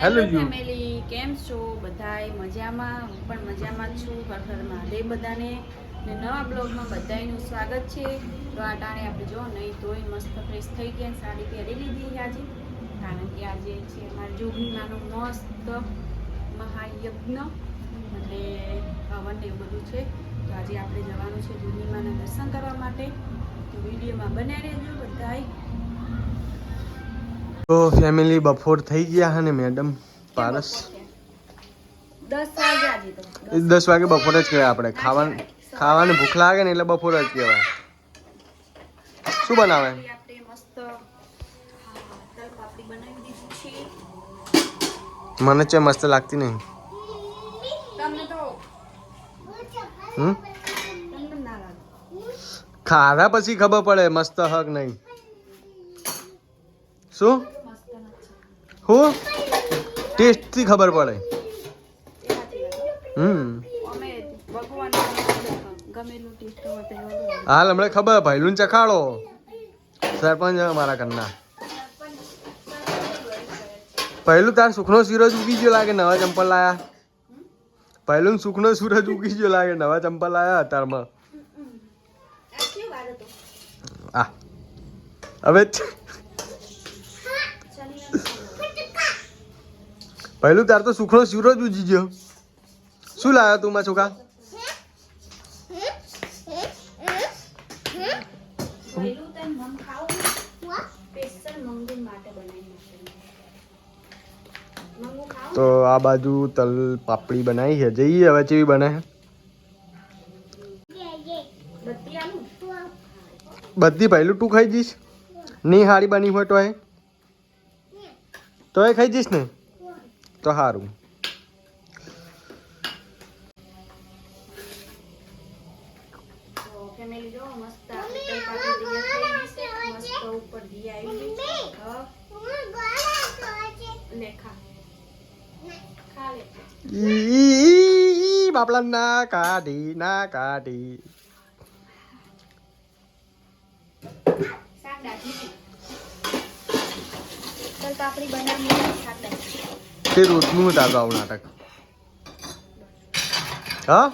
Hello family, કેમ છો બધાય? મજામાં? હું પણ મજામાં જ છું. હર હર મહાદેવ બધાને. ને નવા બ્લોગમાં બધાયનું સ્વાગત છે. તો આ ટાણે આપણે જો નહીં તોય મસ્ત ફ્રેશ થઈ ગયા, સાડી પહેરી લીધી આજે, કારણ કે આજે છે અમારા જોગણીમાનો મસ્ત મહાયજ્ઞ એટલે હવન ને એવું બધું છે. તો આજે આપણે જવાનું છે જોગણીમાના દર્શન કરવા માટે. તો વિડીયોમાં બન્યા રહેજો બધાય. તો ફેમિલી બપોર થઈ ગયા હે ને મેડમ પારસ 10 વાગ્યા આજે તો 10 વાગે બપોર જ કહેવાય. આપણે ખાવાની ભૂખ લાગે ને એટલે બપોર જ કહેવાય. શું બનાવે? આપણે મસ્ત તલ પાપડી બનાવી દીધી છે. મને છે મસ્ત લાગતી નહીં. તમને તો તમને ના લાગે. ખાધા પછી ખબર પડે મસ્ત હક નહીં. શું હું ટેસ્ટ થી ખબર પડે. હાલ હમણાં ખબર ભાઈલું ચખાડો સરપંચ મારા ઘરના. પહેલું તાર સુખનો સૂરજ ઉગી ગયો લાગે, નવા ચંપલ લાયા. પહેલું સુખનો સૂરજ ઉગી ગયો લાગે, નવા ચંપલ લાયા અતારમાં. આ હવે પહેલું તાર તો સુખનો સૂરજ ઉગી ગયો. શું લાવ્યો તું માં છોકરા? તો આ બાજુ તલ પાપડી બનાવી છે. જઈએ હવે ચેવી બને છે. બધી પહેલું તું ખાઈ જઈશ? નહીં હારી બની હોય તો એ ખાઈ જઈશ ને તો સારું. બાપલા ના કાઢી ના કાઢી. તે રોજનું તારું આવું નાટક. હા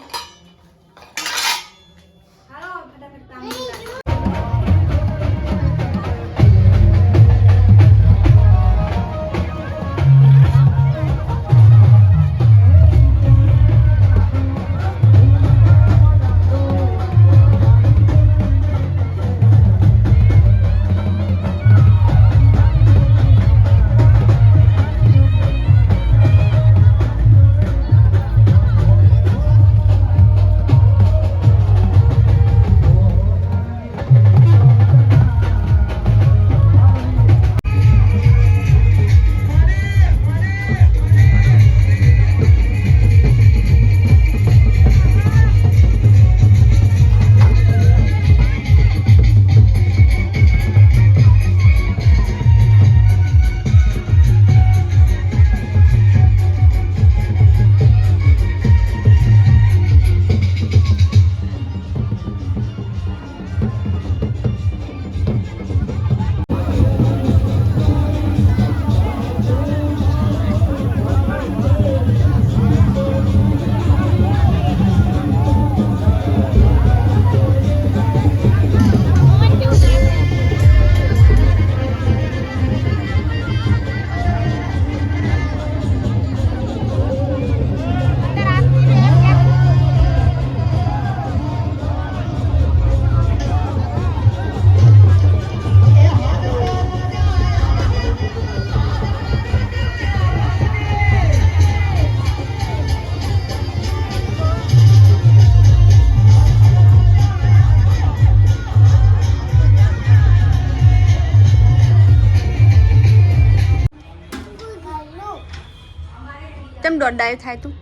કેમ દોડાય થાય તું?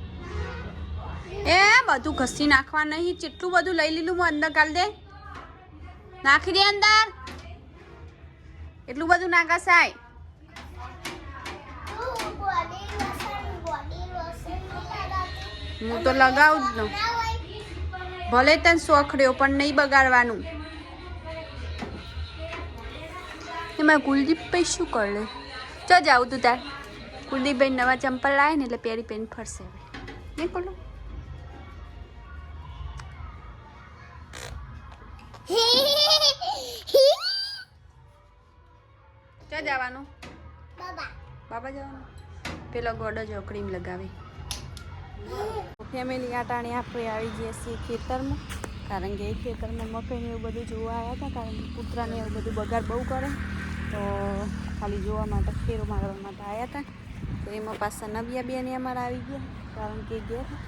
એ બધું ઘસી નાખવા નહીં. જેટલું બધું લઈ લીધું હું અંદર કાઢ દે, નાખી દે અંદર. એટલું બધું ના ઘસાય. હું તો લગાવું જ ન. ભલે તને શોખ રહ્યો પણ નહીં બગાડવાનું. એમાં કુલદીપ ભાઈ શું કરે? ચો જાવ તું તાર કુલદીપભાઈ નવા ચંપલ લાવે ને એટલે પહેરી પહેરીને ફરશે નહીં બોલો ક્યાં જવાનું બાબા જવાનું પેલો ગોડો જો ક્રીમ લગાવે ફેમિલી આટાણી આપણે આવી ગયા છીએ ખેતરમાં કારણ કે એ ખેતરમાં મકાઈને એવું બધું જોવા આવ્યા હતા કારણ કે કૂતરાને એવું બધું બગાડ બહુ કરે તો ખાલી જોવા માટે ફેરો મારવા માટે આવ્યા હતા તો એમાં પાછા નબિયા બેને અમારે આવી ગયા કારણ કે ગયા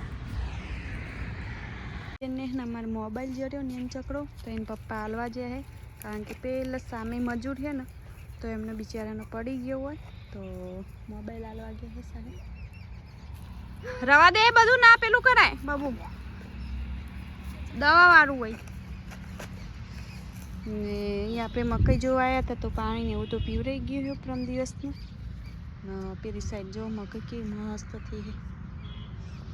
એને અમારે મોબાઈલ જર્યો ને એમ ચકડો તો એને પપ્પા હાલવા જે હે કારણ કે પેલા સામે મજૂર છે ને તો એમને બિચારાનો પડી ગયો હોય તો મોબાઈલ હાલવા ગયા હે સાહેબ રવા દે બધું ના પેલું કરાય બાબુ દવા વાળું હોય ને અહીંયા આપણે મકઈ જોવા આવ્યા હતા તો પાણી એવું તો પીવરાઈ ગયું છે પ્રમ દિવસનું પેલી સાઈડ જો મકઈ કેવી મસ્ત થઈ છે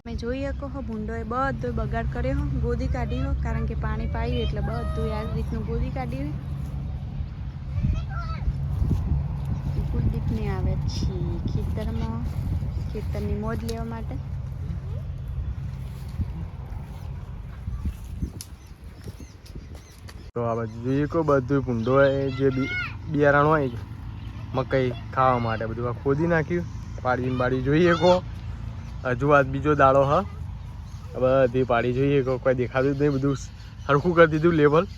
મેં જોઈ શકો હો ભૂંડોએ બધો બગાડ કર્યો હો ગોદી કાઢી હો કારણ કે પાણી પાયું એટલે બધું આ રીતનું ગોદી કાઢ્યું હોય કુલદીપને આવે છીએ ખેતરમાં ખેતરની મોજ લેવા માટે તો આ બાજુ જોઈએ કો બધું ભૂંડો જે બિયારણ હોય મકઈ ખાવા માટે બધું આ ખોદી નાખ્યું પાડીને બાડી જોઈએ કો હજુ આજ બીજો દાડો હ બધી પાડી જોઈએ કો કોઈ દેખાતું જ નહીં બધું સરખું કરી દીધું લેવલ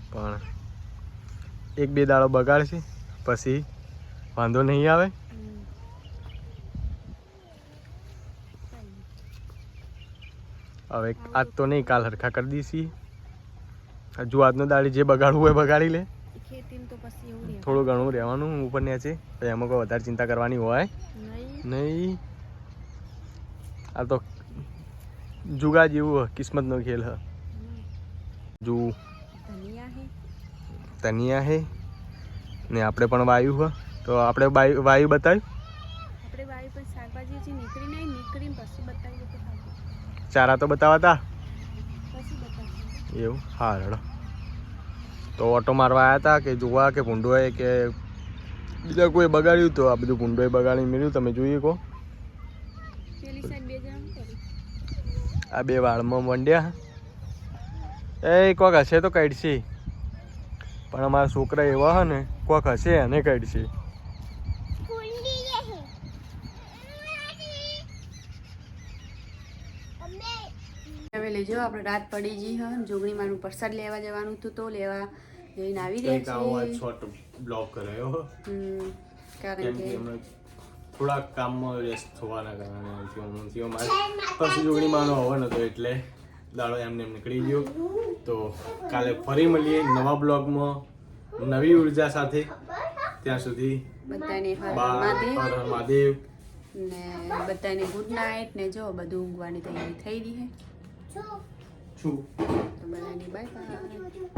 પણ એક બે દાડો બગાડશે પછી વાંધો નહીં આવે હવે આજ તો નહીં કાલ હરખા કરી દઈશી હજુ આજનો દાડી જે બગાડવું હોય બગાડી લે થોડું ઘણું રહેવાનું ઉપર નીચે પછી એમાં કોઈ વધારે ચિંતા કરવાની હોય નહીં આ તો જુગા જેવું કિસ્મતનો ખેલ હ જુ તનિયા હે ને આપણે પણ વાયુ હ તો આપણે વાયુ બતાવ્યું ચારા તો બતાવતા એવું હા રડો તો ઓટો મારવા આવ્યા હતા કે જોવા કે ભૂંડોએ કે બીજા કોઈ બગાડ્યું તો આ બધું ભૂંડોએ બગાડી મેળ્યું તમે જોઈએ કહો આ બે વાળમાં મંડ્યા એ કોક હશે તો કાઢશે પણ અમારા છોકરા એવા હે ને કોક હશે એને કાઢશે હવે લેજો આપણે રાત પડી ગઈ હ જોગણી માનું પ્રસાદ લેવા જવાનું હતું તો લેવા જઈને આવી રહ્યા છે શોર્ટ બ્લોક કરાયો કારણ કે થોડાક કામમાં વ્યસ્ત થવાના કારણે મારે પછી જોગણી માનો હોવાનો હતો એટલે દાડો એમને નીકળી ગયો તો કાલે ફરી મળીએ નવા બ્લોગમાં નવી ઉર્જા સાથે ત્યાં સુધી બધાને હર મહાદેવ ને બધાને ગુડ નાઇટ ને જો બધું ઊંઘવાની તૈયારી થઈ રહી છે છું તો બધાની બાય બાય